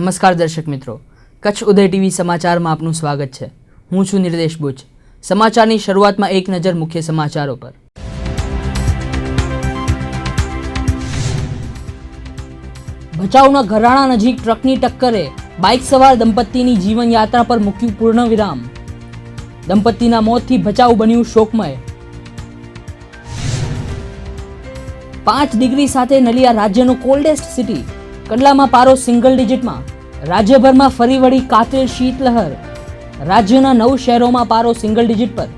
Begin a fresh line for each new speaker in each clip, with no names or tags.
નમસ્કાર દર્શક મિત્રો, કચ્છ ઉદય ટીવી સમાચારમાં આપનું સ્વાગત છે। હું છું નિર્દેશ બુચ। સમાચારની શરૂઆતમાં એક નજર મુખ્ય સમાચારો પર। ભચાઉના ઘરાણા નજીક ટ્રકની ટક્કરે બાઇક સવાર દંપતીની જીવનયાત્રા પર મૂક્યું પૂર્ણ વિરામ। દંપતીના મોતથી ભચાઉ બન્યું શોકમય। 5 ડિગ્રી સાથે નલિયા રાજ્યનું કોલ્ડેસ્ટ સિટી। કંડલામાં પારો સિંગલ ડિજિટમાં। રાજ્યભરમાં ફરી વળી કાતિલ શીતલહેર। રાજ્યના 9 શહેરોમાં પારો સિંગલ ડિજિટ પર।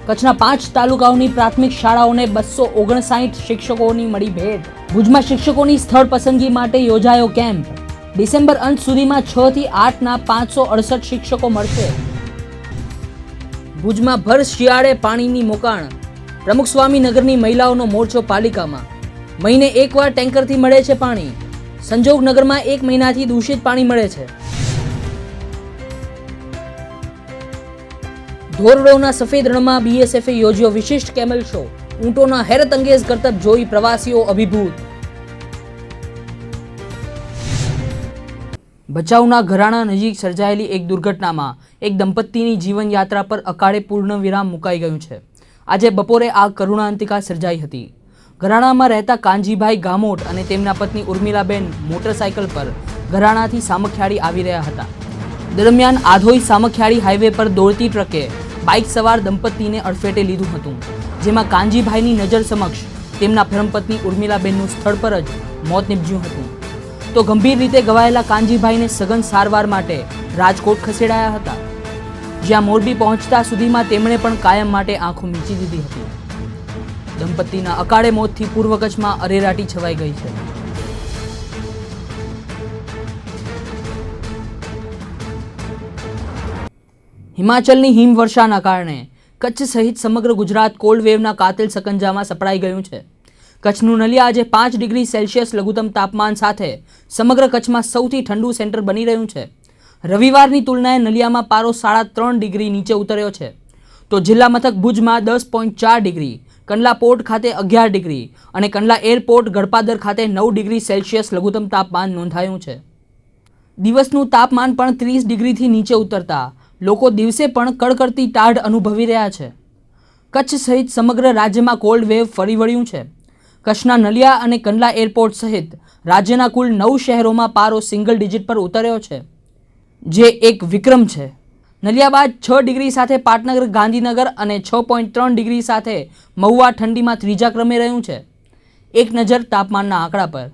કચ્છના 5 તાલુકાઓની પ્રાથમિક શાળાઓને 259 શિક્ષકોની મળી ભેટ। ભુજમાં શિક્ષકોની સ્થળ પસંદગી માટે યોજાયો કેમ્પ। ડિસેમ્બર અંત સુધીમાં 6 થી 8ના 568 શિક્ષકો મળશે। ભુજમાં ભર શિયાળે પાણીની મોકાણ। પ્રમુખ સ્વામી નગરની મહિલાઓનો મોરચો પાલિકામાં। મહિને એકવાર ટેન્કરથી મળે છે પાણી। સંજોગ નગરમાં 1 મહિનાથી દૂષિત પાણી મળે છે। ધોરડોના સફેદ રણમાં બીએસએફે યોજ્યો વિશિષ્ટ કેમલ શો। ઊંટોના હેરત અંગેજ કરતબ જોઈ પ્રવાસીઓ અભિભૂત। ભચાઉના ઘરાણા નજીક સર્જાયેલી એક દુર્ઘટનામાં એક દંપતીની જીવનયાત્રા પર અકાળે પૂર્ણ વિરામ મુકાઈ ગયું છે। આજે બપોરે આ કરુણાંતિકા સર્જાઈ હતી। ઘરાણામાં રહેતા કાનજીભાઈ ગામોટ અને તેમના પત્ની ઉર્મિલાબેન મોટરસાયકલ પર ઘરાણાથી સામખિયાળી આવી રહ્યા હતા। દરમિયાન આધોઈ સામખિયાળી હાઈવે પર દોડતી ટ્રકે બાઇક સવાર દંપતીને અડફેટે લીધું હતું, જેમાં કાનજીભાઈની નજર સમક્ષ તેમના ધર્મપત્ની ઉર્મિલાબેનનું સ્થળ પર જ મોત નીપજ્યું હતું। તો ગંભીર રીતે ઘવાયેલા કાનજીભાઈને સઘન સારવાર માટે રાજકોટ ખસેડાયા હતા, જ્યાં મોરબી પહોંચતા સુધીમાં તેમણે પણ કાયમ માટે આંખો મીચી દીધી હતી। દંપતીના અકાળે મોતથી પૂર્વ કચ્છમાં અરેરાટી છવાઈ ગઈ છે। હિમાચલની હિમવર્ષાના કારણે કચ્છ સહિત સમગ્ર ગુજરાત કોલ્ડ વેવના કાતિલ સકંજામાં સપડાઈ ગયું છે। કચ્છનું નલિયા આજે 5 ડિગ્રી સેલ્સિયસ લઘુત્તમ તાપમાન સાથે સમગ્ર કચ્છમાં સૌથી ઠંડુ સેન્ટર બની રહ્યું છે। રવિવારની તુલનાએ નલિયામાં પારો 3.5 ડિગ્રી નીચે ઉતર્યો છે, તો જિલ્લા મથક ભુજમાં 10.4 ડિગ્રી, કંડલા પોર્ટ ખાતે 11 ડિગ્રી અને કંડલા એરપોર્ટ ગળપાદર ખાતે 9 ડિગ્રી સેલ્સિયસ લઘુત્તમ તાપમાન નોંધાયું છે। દિવસનું તાપમાન પણ 30 ડિગ્રીથી નીચે ઉતરતા લોકો દિવસે પણ કડકડતી ટાઢ અનુભવી રહ્યા છે। કચ્છ સહિત સમગ્ર રાજ્યમાં કોલ્ડ વેવ ફરી વળ્યું છે। કચ્છના નલિયા અને કંડલા એરપોર્ટ સહિત રાજ્યના કુલ 9 શહેરોમાં પારો સિંગલ ડિજિટ પર ઉતર્યો છે, જે એક વિક્રમ છે। નલિયા બાદ 6 ડિગ્રી સાથે પાટનગર, ગાંધીનગર અને 6.3 ડિગ્રી સાથે મહુવા ઠંડીમાં 3જા ક્રમે રહ્યું છે। એક નજર તાપમાનના આંકડા પર।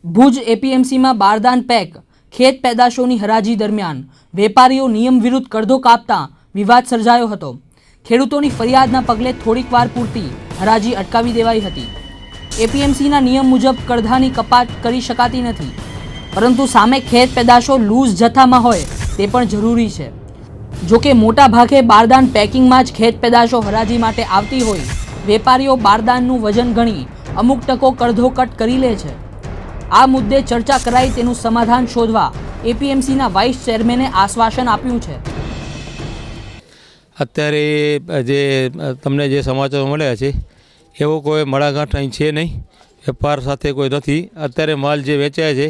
ભુજ એપીએમસીમાં બારદાન પેક ખેત પેદાશોની હરાજી દરમિયાન વેપારીઓ નિયમ વિરુદ્ધ કડધો કાપતા વિવાદ સર્જાયો હતો। ખેડૂતોની ફરિયાદના પગલે થોડીક વાર પૂરતી હરાજી અટકાવી દેવાઈ હતી। એપીએમસીના નિયમ મુજબ કડધાની કપાત કરી શકાતી નથી, પરંતુ સામે ખેત પેદાશો લૂઝ જથ્થામાં હોય તે પણ જરૂરી છે। જોકે મોટા ભાગે બારદાન પેકિંગમાં જ ખેત પેદાશો હરાજી માટે આવતી હોય વેપારીઓ બારદાનનું વજન ગણી અમુક ટકો કડધો કટ કરી લે છે। આ મુદ્દે ચર્ચા કરાઈ તેનું સમાધાન શોધવા એપીએમસીના વાઇસ ચેરમેને આશ્વાસન આપ્યું છે।
અત્યારે જે તમને જે સમાચારો મળ્યા છે એવો કોઈ મડાગાંઠ અહીં છે નહીં, વેપાર સાથે કોઈ નથી। અત્યારે માલ જે વેચાય છે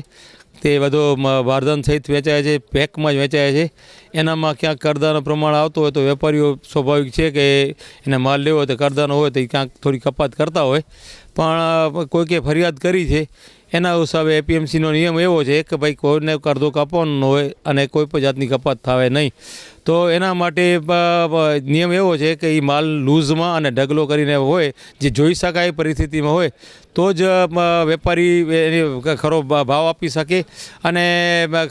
તે બધો બારદાન સહિત વેચાય છે, પેકમાં જ વેચાય છે। એનામાં ક્યાંક કરદાનું પ્રમાણ આવતું હોય તો વેપારીઓ સ્વાભાવિક છે કે એને માલ લેવો હોય તો કરદાનો હોય તો ક્યાંક થોડી કપાત કરતા હોય, પણ કોઈકે ફરિયાદ કરી છે એના હિસાબે એપીએમસીનો નિયમ એવો છે કે ભાઈ કોઈને કરદો કાપવાનો હોય અને કોઈ પણ જાતની કપાત થાય નહીં। તો એના માટે નિયમ એવો છે કે એ માલ લૂઝમાં અને ઢગલો કરીને હોય, જે જોઈ શકાય પરિસ્થિતિમાં હોય તો જ વેપારી એને ખરો ભાવ આપી શકે અને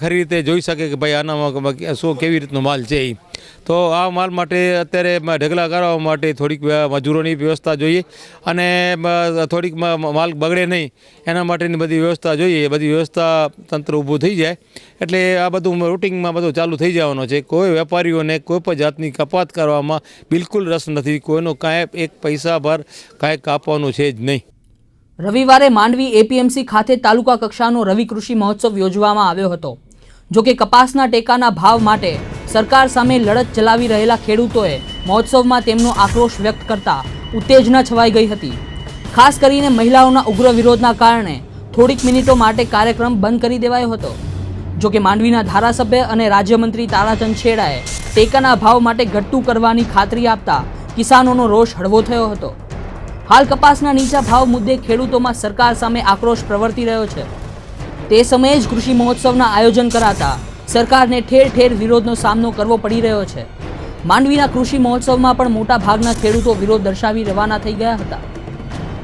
ખરી રીતે જોઈ શકે કે ભાઈ આનામાં શું કેવી રીતનો માલ છે। તો આ માલ માટે અત્યારે ઢગલા કરવા માટે થોડીક મજૂરોની વ્યવસ્થા જોઈએ અને થોડીક માલ બગડે નહીં એના માટેની બધી વ્યવસ્થા જોઈએ. બધી વ્યવસ્થા તંત્ર ઊભું થઈ જાય એટલે આ બધું રૂટિનમાં બધું ચાલુ થઈ જવાનું છે. કોઈ વેપારીઓને કોઈ પણ જાતની કપાત કરવામાં બિલકુલ રસ નથી. કોઈનો કાંઈ એક પૈસા ભર કાંઈ કાપવાનું છે જ નહીં.
રવિવારે માંડવી એપીએમસી ખાતે તાલુકા કક્ષાનો રવિ કૃષિ મહોત્સવ યોજવામાં આવ્યો હતો. જો કે કપાસના ટેકાના ભાવ માટે સરકાર સામે લડત ચલાવી રહેલા ખેડૂતોએ મહોત્સવમાં તેમનો આક્રોશ વ્યક્ત કરતા ઉત્તેજના છવાઈ ગઈ હતી. ખાસ કરીને મહિલાઓના ઉગ્ર વિરોધના કારણે થોડીક મિનિટો માટે કાર્યક્રમ બંધ કરી દેવાયો હતો. જો કે માંડવીના ધારાસભ્ય અને રાજ્યમંત્રી તારાચંદ છેડાએ ટેકાના ભાવ માટે ઘટતું કરવાની ખાતરી આપતા કિસાનોનો રોષ હળવો થયો હતો. હાલ કપાસના નીચા ભાવ મુદ્દે ખેડૂતોમાં સરકાર સામે આક્રોશ પ્રવર્તી રહ્યો છે. તે સમયે જ કૃષિ મહોત્સવના આયોજન કરાતા સરકારને ઠેર ઠેર વિરોધનો સામનો કરવો પડી રહ્યો છે. માંડવીના કૃષિ મહોત્સવમાં પણ મોટા ભાગના ખેડૂતો વિરોધ દર્શાવી રવાના થઈ ગયા હતા.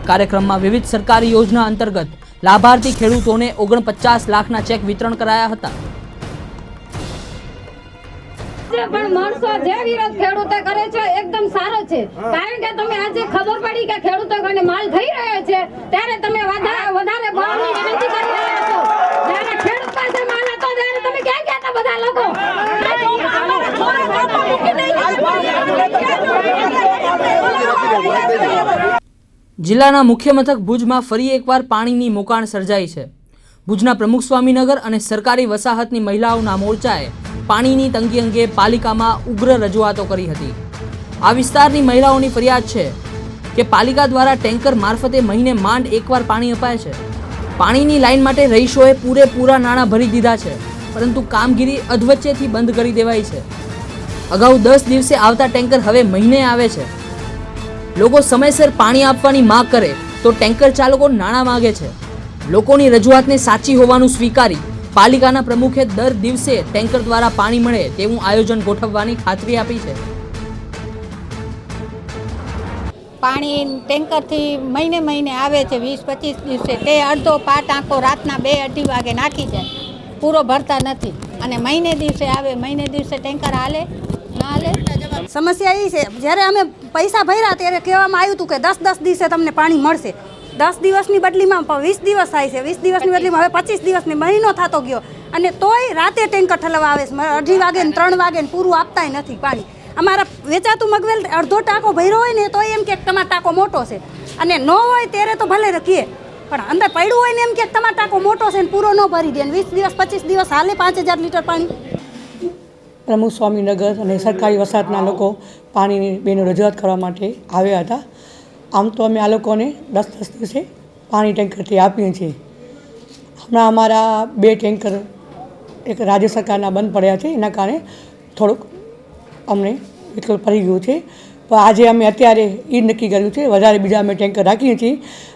કાર્યક્રમમાં વિવિધ સરકારી યોજના અંતર્ગત લાભાર્થી ખેડૂતોને 49 લાખના ચેક વિતરણ કરાયા હતા.
પણ માણસો જે વિરોધ ખેડૂતો કરે છે એકદમ સારો છે, કારણ કે તમે આજે ખબર પડી કે ખેડૂતોને માલ થઈ રહ્યો છે ત્યારે તમે વધારે ભાવની વિનંતી કરી રહ્યા છો. જ્યારે ખેડૂત પાસે માલ હતો ત્યારે તમે ક્યાં ગયા હતા બધા લોકો?
જિલ્લાના મુખ્ય મથક ભુજમાં ફરી એકવાર પાણીની મોકાણ સર્જાઈ છે. ભુજના પ્રમુખ સ્વામીનગર અને સરકારી વસાહતની મહિલાઓના મોરચાએ પાણીની તંગી અંગે પાલિકામાં ઉગ્ર રજૂઆતો કરી હતી. આ વિસ્તારની મહિલાઓની ફરિયાદ છે કે પાલિકા દ્વારા ટેન્કર મારફતે મહિને માંડ એકવાર પાણી અપાય છે. પાણીની લાઈન માટે રહીશોએ પૂરેપૂરા નાણાં ભરી દીધા છે, પરંતુ કામગીરી અધવચ્ચેથી બંધ કરી દેવાઈ છે. અગાઉ 10 દિવસે આવતા ટેન્કર હવે મહિને આવે છે. લોકો સમયસર પાણી આપવાની માંગ કરે તો ટેન્કર ચાલકો નાણાં માગે છે. લોકોની રજૂઆતને સાચી હોવાનું સ્વીકારી પાલિકાના પ્રમુખે દર દિવસે ટેન્કર દ્વારા પાણી મળે તેવું આયોજન ગોઠવવાની ખાતરી આપી છે.
પાણી ટેન્કરથી મહિને આવે છે, 20-25 દિવસે. તે અડધો પાટ આંખો રાતના 2-2:30 વાગે નાખી જાય, પૂરો ભરતા નથી. અને મહિને દિવસે આવે, મહિને દિવસે ટેન્કર હાલે ના હાલે.
સમસ્યા એ છે, જ્યારે અમે પૈસા ભર્યા ત્યારે કહેવામાં આવ્યું હતું કે 10 દિવસે તમને પાણી મળશે. 10 દિવસની બદલીમાં 20 દિવસ થાય છે, 20 દિવસની બદલીમાં હવે 25 દિવસની મહિનો થતો ગયો અને તોય રાતે ટેન્કર ઠલવા આવે છે. 2:30 વાગે ને 3 વાગે ને પૂરું આપતાય નથી પાણી. અમારા વેચાતું મગવેલ અડધો ટાંકો ભર્યો હોય ને તોય એમ કે તમારો ટાંકો મોટો છે, અને ન હોય ત્યારે તો ભલે રખીએ, પણ અંદર પડ્યું હોય ને એમ કે તમારો ટાંકો મોટો છે ને પૂરો ન ભરી દે. 20 દિવસ 25 દિવસ હાલે 5000 લીટર પાણી.
પ્રમુખ સ્વામીનગર અને સરકારી વસાહતના લોકો પાણીની બેનો રજૂઆત કરવા માટે આવ્યા હતા. આમ તો અમે આ લોકોને 10 દિવસે પાણી ટેન્કરથી આપીએ છીએ. હમણાં અમારા 2 ટેન્કર એક રાજ્ય સરકારના બંધ પડ્યા છે, એના કારણે થોડુંક અમને વિકલ્પ પડી ગયું છે. પણ આજે અમે અત્યારે એ નક્કી કર્યું છે વધારે બીજા અમે ટેન્કર રાખીએ છીએ,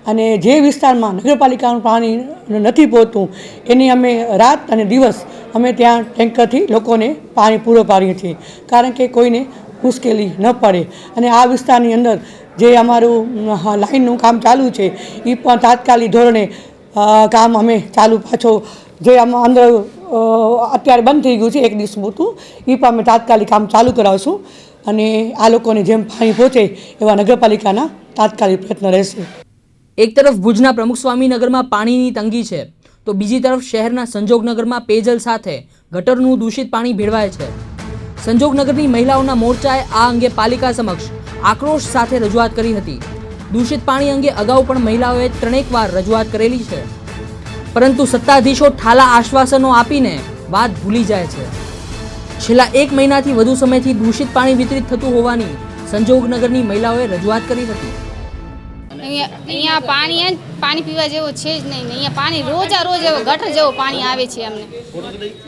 અને જે વિસ્તારમાં નગરપાલિકાનું પાણી નથી પહોંચતું એની અમે રાત અને દિવસ અમે ત્યાં ટેન્કરથી લોકોને પાણી પૂરો પાડીએ છીએ, કારણ કે કોઈને મુશ્કેલી ન પડે. અને આ વિસ્તારની અંદર જે અમારું લાઇનનું કામ ચાલુ છે એ પણ તાત્કાલિક ધોરણે કામ અમે ચાલુ પાછો જે આમાં અંદર અત્યારે બંધ થઈ ગયું છે 1 દિવસ પૂરતું, એ પણ અમે તાત્કાલિક કામ ચાલુ કરાવશું. અને આ લોકોને જેમ પાણી પહોંચે એવા નગરપાલિકાના તાત્કાલિક પ્રયત્ન રહેશે.
એક તરફ ભુજના પ્રમુખ સ્વામીનગરમાં પાણીની તંગી છે, તો બીજી તરફ શહેરના સંજોગનગરમાં પેયજલ સાથે ગટરનું દૂષિત પાણી ભેળવાય છે. સંજોગનગરની મહિલાઓના મોરચાએ આ અંગે પાલિકા સમક્ષ આક્રોશ સાથે રજૂઆત કરી હતી. દૂષિત પાણી અંગે અગાઉ પણ મહિલાઓએ 3 વાર રજૂઆત કરેલી છે, પરંતુ સત્તાધીશો ઠાલા આશ્વાસનો આપીને વાત ભૂલી જાય છે. છેલ્લા 1 મહિનાથી વધુ સમયથી દૂષિત પાણી વિતરિત થતું હોવાની સંજોગનગરની મહિલાઓએ રજૂઆત કરી હતી.
અહીંયા પાણી પીવા જેવું છે જ નહીં. અહીંયા પાણી રોજ ગટર જેવું પાણી આવે છે અમને.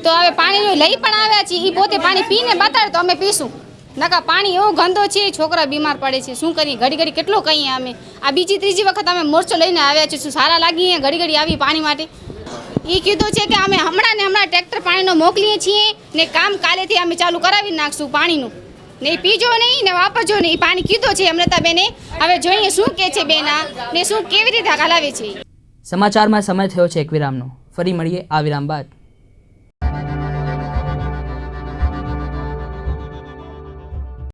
તો હવે પાણી લઈ પણ આવ્યા છીએ, એ પોતે પાણી પીને બતાડે તો અમે પીશું. નકા પાણી એવું ગંદો છે, છોકરા બીમાર પડે છે. શું કરીએ? ઘડી કેટલું કહીએ અમે. આ બીજી ત્રીજી વખત અમે મોરચો લઈને આવ્યા છીએ. શું સારા લાગીએ ઘડી આવી પાણી માટે? એ કીધું છે કે અમે હમણાં ટ્રેક્ટર પાણીનો મોકલીએ છીએ ને કામ કાલેથી અમે ચાલુ કરાવી નાખશું પાણીનું. ને પીજો નહીં ને વાપરજો નહીં, પાણી કીધું છે અમૃતાબેને. હવે જોઈએ શું કે છે બેના ને શું કેવી રીતે હલાવે છે.
સમાચારમાં સમય થયો છે એક વિરામનો. ફરી મળીએ આ વિરામ બાદ.